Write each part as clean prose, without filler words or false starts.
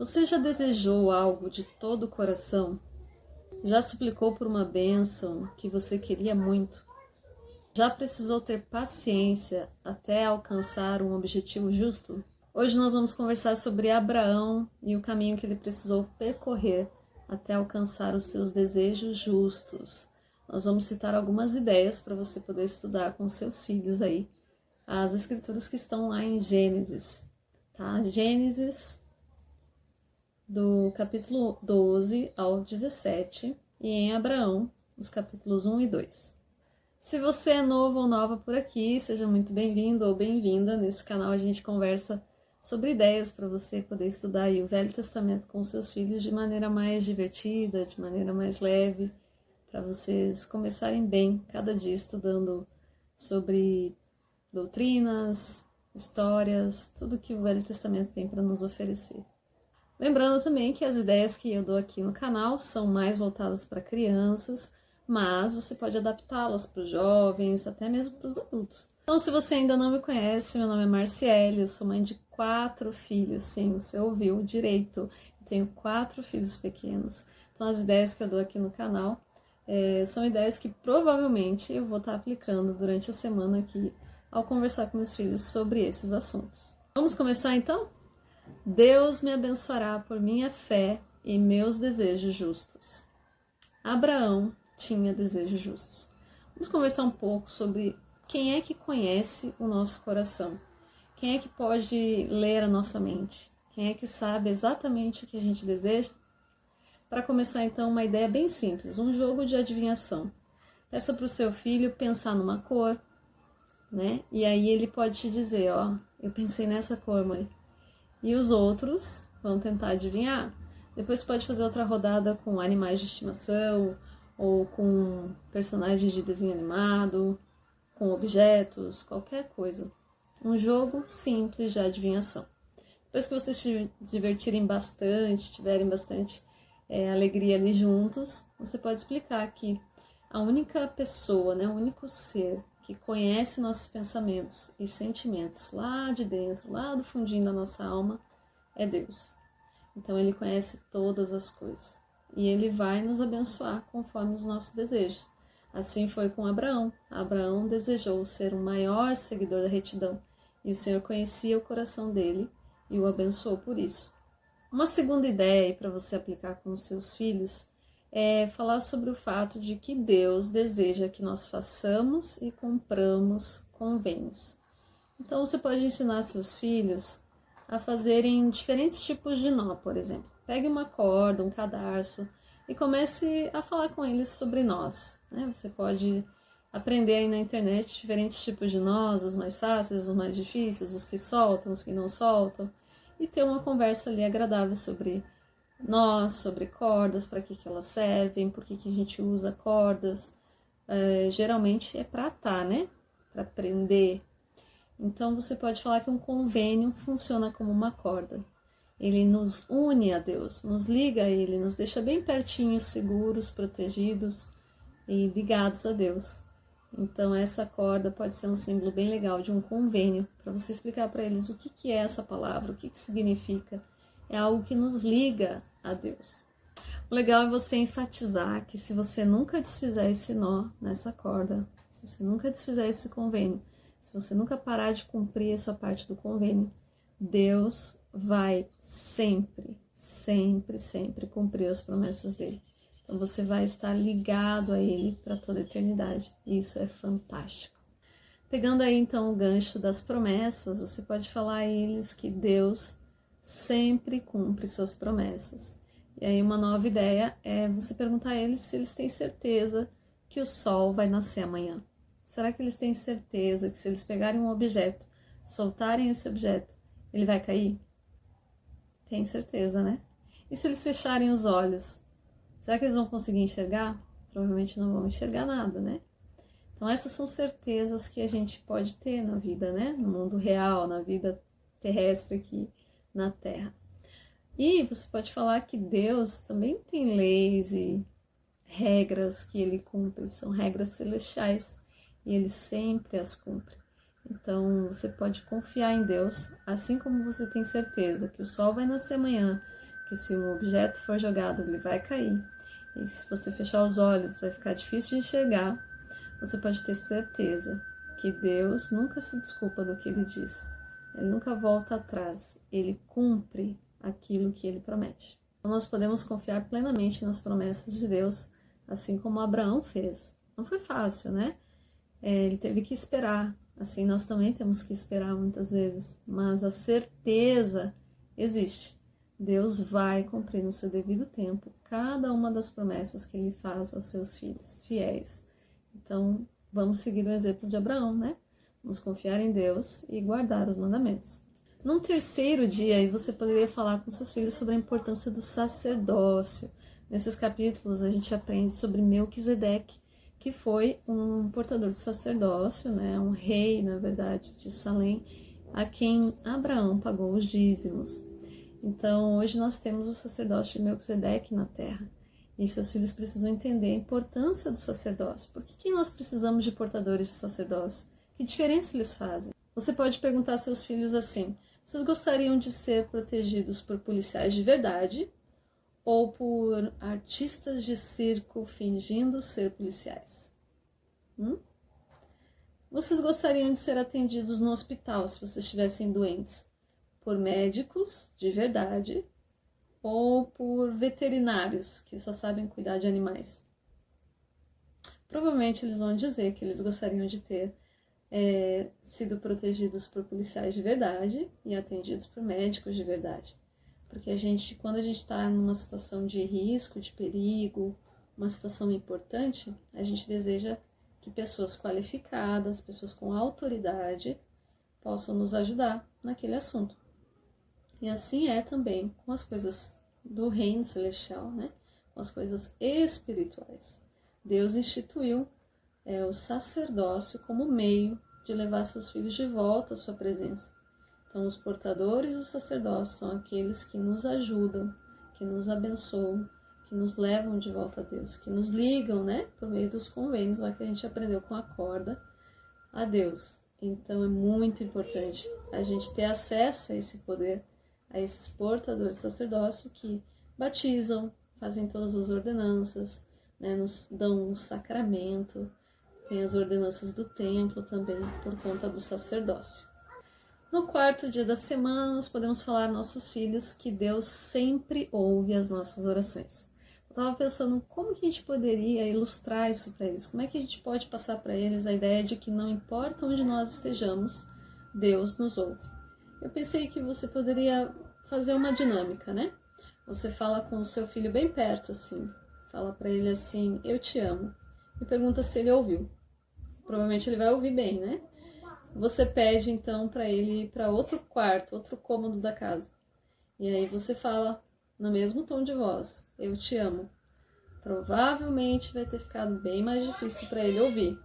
Você já desejou algo de todo o coração? Já suplicou por uma bênção que você queria muito? Já precisou ter paciência até alcançar um objetivo justo? Hoje nós vamos conversar sobre Abraão e o caminho que ele precisou percorrer até alcançar os seus desejos justos. Nós vamos citar algumas ideias para você poder estudar com seus filhos aí, as escrituras que estão lá em Gênesis, tá? Gênesis, do capítulo 12 ao 17, e em Abraão, os capítulos 1 e 2. Se você é novo ou nova por aqui, seja muito bem-vindo ou bem-vinda. Nesse canal a gente conversa sobre ideias para você poder estudar aí o Velho Testamento com seus filhos de maneira mais divertida, de maneira mais leve, para vocês começarem bem cada dia estudando sobre doutrinas, histórias, tudo que o Velho Testamento tem para nos oferecer. Lembrando também que as ideias que eu dou aqui no canal são mais voltadas para crianças, mas você pode adaptá-las para os jovens, até mesmo para os adultos. Então, se você ainda não me conhece, meu nome é Marciele, eu sou mãe de 4 filhos, sim, você ouviu direito, eu tenho 4 filhos pequenos. Então, as ideias que eu dou aqui no canal são ideias que provavelmente eu vou estar aplicando durante a semana aqui ao conversar com meus filhos sobre esses assuntos. Vamos começar então? Deus me abençoará por minha fé e meus desejos justos. Abraão tinha desejos justos. Vamos conversar um pouco sobre quem é que conhece o nosso coração. Quem é que pode ler a nossa mente? Quem é que sabe exatamente o que a gente deseja? Para começar então, uma ideia bem simples, um jogo de adivinhação. Peça para o seu filho pensar numa cor, né? E aí ele pode te dizer, ó, eu pensei nessa cor, mãe. E os outros vão tentar adivinhar. Depois você pode fazer outra rodada com animais de estimação, ou com personagens de desenho animado, com objetos, qualquer coisa. Um jogo simples de adivinhação. Depois que vocês se divertirem bastante, tiverem bastante alegria ali juntos, você pode explicar que a única pessoa, né, o único ser que conhece nossos pensamentos e sentimentos lá de dentro, lá do fundinho da nossa alma, é Deus. Então ele conhece todas as coisas e ele vai nos abençoar conforme os nossos desejos. Assim foi com Abraão. Abraão desejou ser o maior seguidor da retidão e o Senhor conhecia o coração dele e o abençoou por isso. Uma segunda ideia para você aplicar com os seus filhos é falar sobre o fato de que Deus deseja que nós façamos e cumpramos convênios. Então você pode ensinar seus filhos a fazerem diferentes tipos de nó, por exemplo. Pegue uma corda, um cadarço e comece a falar com eles sobre nós, né? Você pode aprender aí na internet diferentes tipos de nós, os mais fáceis, os mais difíceis, os que soltam, os que não soltam, e ter uma conversa ali agradável sobre nós, sobre cordas, para que elas servem, por que a gente usa cordas. Geralmente é para atar, né? Para prender. Então você pode falar que um convênio funciona como uma corda. Ele nos une a Deus, nos liga a Ele, nos deixa bem pertinhos, seguros, protegidos e ligados a Deus. Então essa corda pode ser um símbolo bem legal de um convênio, para você explicar para eles o que é essa palavra, o que significa. É algo que nos liga a Deus. O legal é você enfatizar que se você nunca desfizer esse nó nessa corda, se você nunca desfizer esse convênio, se você nunca parar de cumprir a sua parte do convênio, Deus vai sempre, sempre, sempre cumprir as promessas dele. Então você vai estar ligado a ele para toda a eternidade. E isso é fantástico. Pegando aí então o gancho das promessas, você pode falar a eles que Deus sempre cumpre suas promessas. E aí uma nova ideia é você perguntar a eles se eles têm certeza que o sol vai nascer amanhã. Será que eles têm certeza que se eles pegarem um objeto, soltarem esse objeto, ele vai cair? Tem certeza, né? E se eles fecharem os olhos, será que eles vão conseguir enxergar? Provavelmente não vão enxergar nada, né? Então essas são certezas que a gente pode ter na vida, né? No mundo real, na vida terrestre aqui na Terra. E você pode falar que Deus também tem leis e regras que ele cumpre, são regras celestiais. E ele sempre as cumpre. Então, você pode confiar em Deus, assim como você tem certeza que o sol vai nascer amanhã, porque se um objeto for jogado, ele vai cair. E se você fechar os olhos, vai ficar difícil de enxergar. Você pode ter certeza que Deus nunca se desculpa do que Ele diz. Ele nunca volta atrás. Ele cumpre aquilo que Ele promete. Então nós podemos confiar plenamente nas promessas de Deus, assim como Abraão fez. Não foi fácil, né? Ele teve que esperar. Assim nós também temos que esperar muitas vezes. Mas a certeza existe. Deus vai cumprir no seu devido tempo cada uma das promessas que Ele faz aos seus filhos fiéis. Então, vamos seguir o exemplo de Abraão, né? Vamos confiar em Deus e guardar os mandamentos. Num terceiro dia, você poderia falar com seus filhos sobre a importância do sacerdócio. Nesses capítulos, a gente aprende sobre Melquisedeque, que foi um portador do sacerdócio, né? Um rei, na verdade, de Salém, a quem Abraão pagou os dízimos. Então, hoje nós temos o sacerdócio de Melquisedeque na terra. E seus filhos precisam entender a importância do sacerdócio. Por que nós precisamos de portadores de sacerdócio? Que diferença eles fazem? Você pode perguntar a seus filhos assim: vocês gostariam de ser protegidos por policiais de verdade ou por artistas de circo fingindo ser policiais? Vocês gostariam de ser atendidos no hospital se vocês estivessem doentes por médicos de verdade ou por veterinários que só sabem cuidar de animais? Provavelmente eles vão dizer que eles gostariam de ter sido protegidos por policiais de verdade e atendidos por médicos de verdade. Porque quando a gente está numa situação de risco, de perigo, uma situação importante, a gente deseja que pessoas qualificadas, pessoas com autoridade, possam nos ajudar naquele assunto. E assim é também com as coisas do reino celestial, né? Com as coisas espirituais. Deus instituiu o sacerdócio como meio de levar seus filhos de volta à sua presença. Então, os portadores do sacerdócio são aqueles que nos ajudam, que nos abençoam, que nos levam de volta a Deus, que nos ligam, né? Por meio dos convênios lá que a gente aprendeu com a corda a Deus. Então, é muito importante a gente ter acesso a esse poder, a esses portadores do sacerdócio que batizam, fazem todas as ordenanças, né, nos dão um sacramento, tem as ordenanças do templo também, por conta do sacerdócio. No quarto dia da semana, nós podemos falar aos nossos filhos que Deus sempre ouve as nossas orações. Eu estava pensando como que a gente poderia ilustrar isso para eles, como é que a gente pode passar para eles a ideia de que não importa onde nós estejamos, Deus nos ouve. Eu pensei que você poderia fazer uma dinâmica, né? Você fala com o seu filho bem perto, assim. Fala para ele assim: eu te amo. E pergunta se ele ouviu. Provavelmente ele vai ouvir bem, né? Você pede então para ele ir para outro quarto, outro cômodo da casa. E aí você fala no mesmo tom de voz: eu te amo. Provavelmente vai ter ficado bem mais difícil para ele ouvir.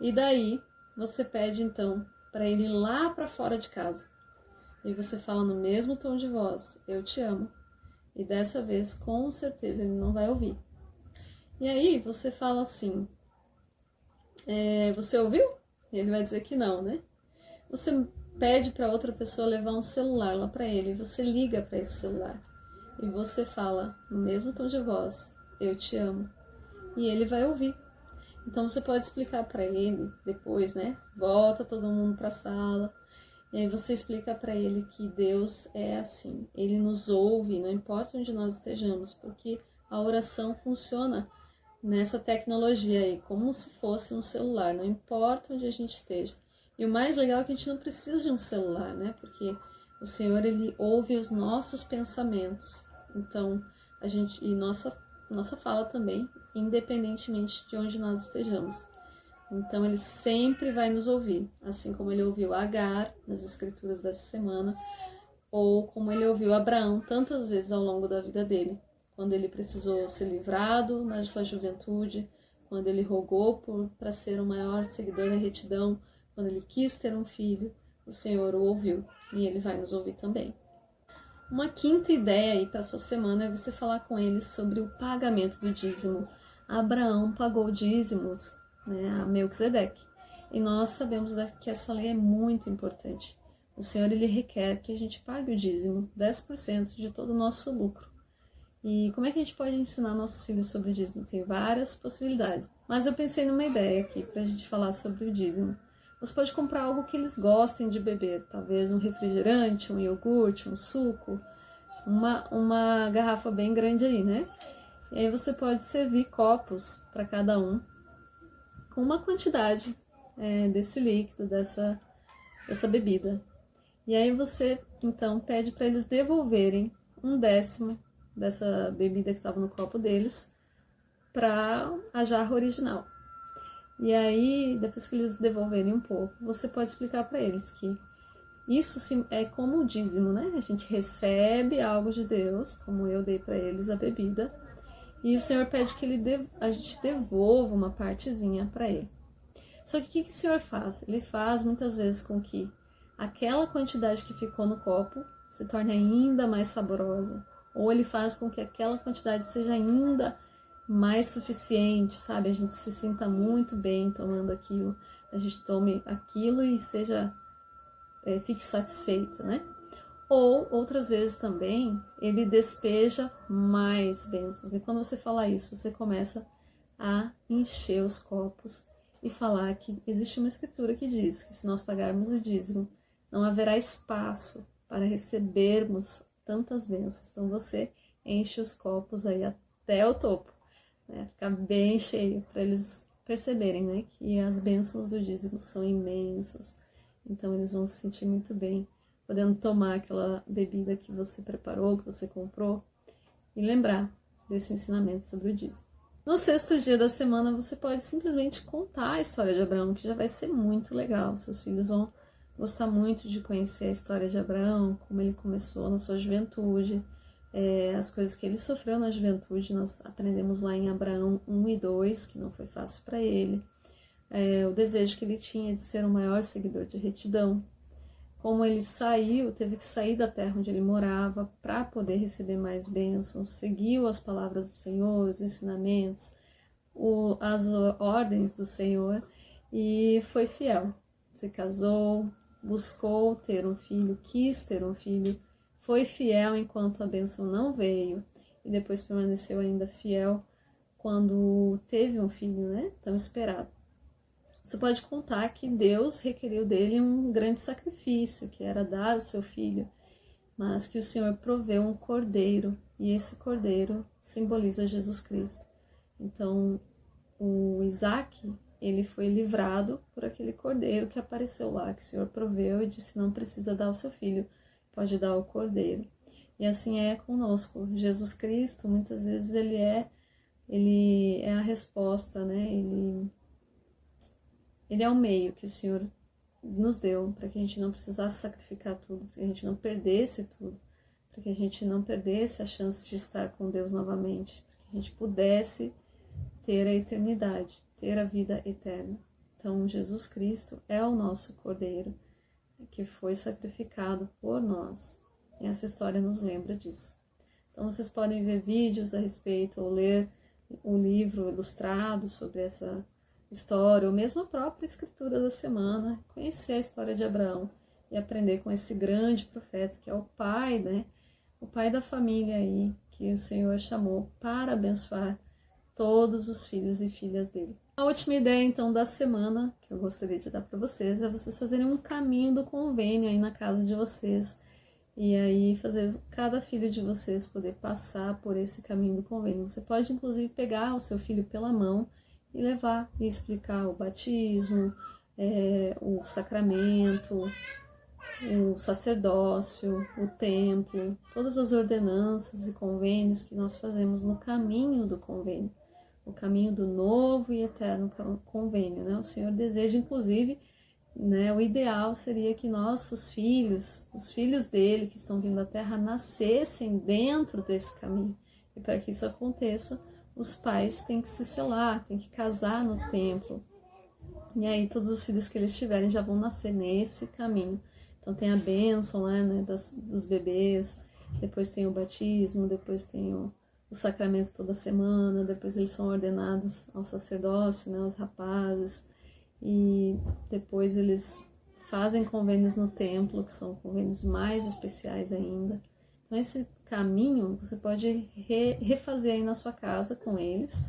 E daí você pede então para ele ir lá para fora de casa. E você fala no mesmo tom de voz: eu te amo. E dessa vez, com certeza, ele não vai ouvir. E aí você fala assim: você ouviu? E ele vai dizer que não, né? Você pede para outra pessoa levar um celular lá para ele. E você liga para esse celular. E você fala no mesmo tom de voz: eu te amo. E ele vai ouvir. Então você pode explicar para ele depois, né? Volta todo mundo para a sala. E aí você explica para ele que Deus é assim. Ele nos ouve, não importa onde nós estejamos, porque a oração funciona nessa tecnologia aí, como se fosse um celular, não importa onde a gente esteja. E o mais legal é que a gente não precisa de um celular, né? Porque o Senhor, Ele ouve os nossos pensamentos. Então, nossa fala também, independentemente de onde nós estejamos. Então, Ele sempre vai nos ouvir, assim como Ele ouviu Agar nas escrituras dessa semana, ou como Ele ouviu Abraão tantas vezes ao longo da vida dele, quando ele precisou ser livrado na sua juventude, quando ele rogou para ser o maior seguidor da retidão, quando ele quis ter um filho, o Senhor o ouviu e Ele vai nos ouvir também. Uma quinta ideia aí para a sua semana é você falar com eles sobre o pagamento do dízimo. Abraão pagou dízimos, né, a Melquisedeque. E nós sabemos que essa lei é muito importante, O Senhor, Ele requer que a gente pague o dízimo, 10% de todo o nosso lucro. E como é que a gente pode ensinar nossos filhos sobre o dízimo? Tem várias possibilidades. Mas eu pensei numa ideia aqui para a gente falar sobre o dízimo. Você pode comprar algo que eles gostem de beber, talvez um refrigerante, um iogurte, um suco, uma garrafa bem grande aí, né? E aí você pode servir copos para cada um, com uma quantidade desse líquido, dessa bebida. E aí você, então, pede para eles devolverem 1/10 dessa bebida que estava no copo deles para a jarra original. E aí, depois que eles devolverem um pouco, você pode explicar para eles que isso é como o dízimo, né? A gente recebe algo de Deus, como eu dei para eles a bebida, e o Senhor pede que a gente devolva uma partezinha para ele. Só que o que o Senhor faz? Ele faz muitas vezes com que aquela quantidade que ficou no copo se torne ainda mais saborosa, ou ele faz com que aquela quantidade seja ainda mais suficiente, sabe? A gente se sinta muito bem tomando aquilo, a gente tome aquilo e fique satisfeita, né? Ou outras vezes também ele despeja mais bênçãos. E quando você fala isso, você começa a encher os copos e falar que existe uma escritura que diz que se nós pagarmos o dízimo, não haverá espaço para recebermos tantas bênçãos. Então você enche os copos aí até o topo, né? Ficar bem cheio para eles perceberem, né, que as bênçãos do dízimo são imensas. Então eles vão se sentir muito bem, podendo tomar aquela bebida que você preparou, que você comprou, e lembrar desse ensinamento sobre o dízimo. No 6º dia da semana, você pode simplesmente contar a história de Abraão, que já vai ser muito legal. Seus filhos vão gostar muito de conhecer a história de Abraão, como ele começou na sua juventude, as coisas que ele sofreu na juventude. Nós aprendemos lá em Abraão 1 e 2, que não foi fácil para ele. O desejo que ele tinha de ser o maior seguidor de retidão. Como ele teve que sair da terra onde ele morava para poder receber mais bênçãos, seguiu as palavras do Senhor, os ensinamentos, as ordens do Senhor e foi fiel. Se casou, buscou ter um filho, quis ter um filho, foi fiel enquanto a bênção não veio e depois permaneceu ainda fiel quando teve um filho, né, tão esperado. Você pode contar que Deus requeriu dele um grande sacrifício, que era dar o seu filho, mas que o Senhor proveu um cordeiro, e esse cordeiro simboliza Jesus Cristo. Então, o Isaac, ele foi livrado por aquele cordeiro que apareceu lá, que o Senhor proveu e disse, não precisa dar o seu filho, pode dar o cordeiro. E assim é conosco. Jesus Cristo, muitas vezes, ele é a resposta, né? Ele é o meio que o Senhor nos deu para que a gente não precisasse sacrificar tudo, para que a gente não perdesse tudo, para que a gente não perdesse a chance de estar com Deus novamente, para que a gente pudesse ter a eternidade, ter a vida eterna. Então, Jesus Cristo é o nosso Cordeiro, que foi sacrificado por nós. E essa história nos lembra disso. Então, vocês podem ver vídeos a respeito ou ler o livro ilustrado sobre essa história, ou mesmo a própria escritura da semana, conhecer a história de Abraão e aprender com esse grande profeta, que é o pai, né? O pai da família aí, que o Senhor chamou para abençoar todos os filhos e filhas dele. A última ideia, então, da semana, que eu gostaria de dar para vocês, é vocês fazerem um caminho do convênio aí na casa de vocês, e aí fazer cada filho de vocês poder passar por esse caminho do convênio. Você pode, inclusive, pegar o seu filho pela mão e levar e explicar o batismo, o sacramento, o sacerdócio, o templo, todas as ordenanças e convênios que nós fazemos no caminho do convênio, o caminho do novo e eterno convênio, né? O Senhor deseja, inclusive, né, o ideal seria que nossos filhos, os filhos dele que estão vindo à Terra, nascessem dentro desse caminho. E para que isso aconteça, os pais têm que se selar, têm que casar no templo. E aí todos os filhos que eles tiverem já vão nascer nesse caminho. Então tem a bênção, né, dos bebês, depois tem o batismo, depois tem o sacramento toda semana, depois eles são ordenados ao sacerdócio, né, os rapazes, e depois eles fazem convênios no templo, que são convênios mais especiais ainda. Então esse caminho você pode refazer aí na sua casa com eles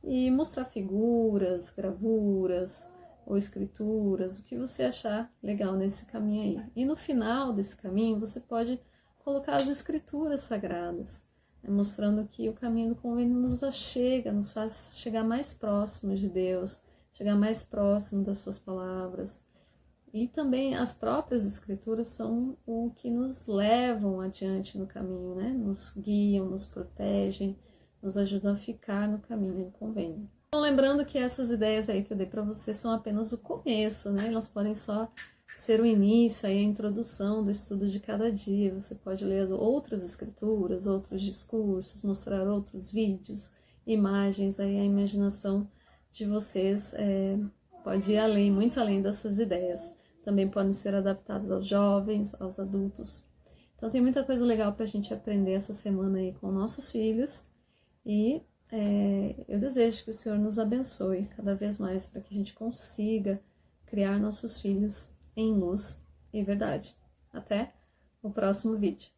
e mostrar figuras, gravuras ou escrituras, o que você achar legal nesse caminho aí. E no final desse caminho você pode colocar as escrituras sagradas, né, mostrando que o caminho do convênio nos achega, nos faz chegar mais próximos de Deus, chegar mais próximo das suas palavras. E também as próprias escrituras são o que nos levam adiante no caminho, né? Nos guiam, nos protegem, nos ajudam a ficar no caminho do convênio. Então, lembrando que essas ideias aí que eu dei para vocês são apenas o começo, né? Elas podem só ser o início, aí a introdução do estudo de cada dia. Você pode ler outras escrituras, outros discursos, mostrar outros vídeos, imagens, aí a imaginação de vocês pode ir além, muito além dessas ideias. Também podem ser adaptadas aos jovens, aos adultos. Então tem muita coisa legal para a gente aprender essa semana aí com nossos filhos. E eu desejo que o Senhor nos abençoe cada vez mais para que a gente consiga criar nossos filhos em luz e verdade. Até o próximo vídeo.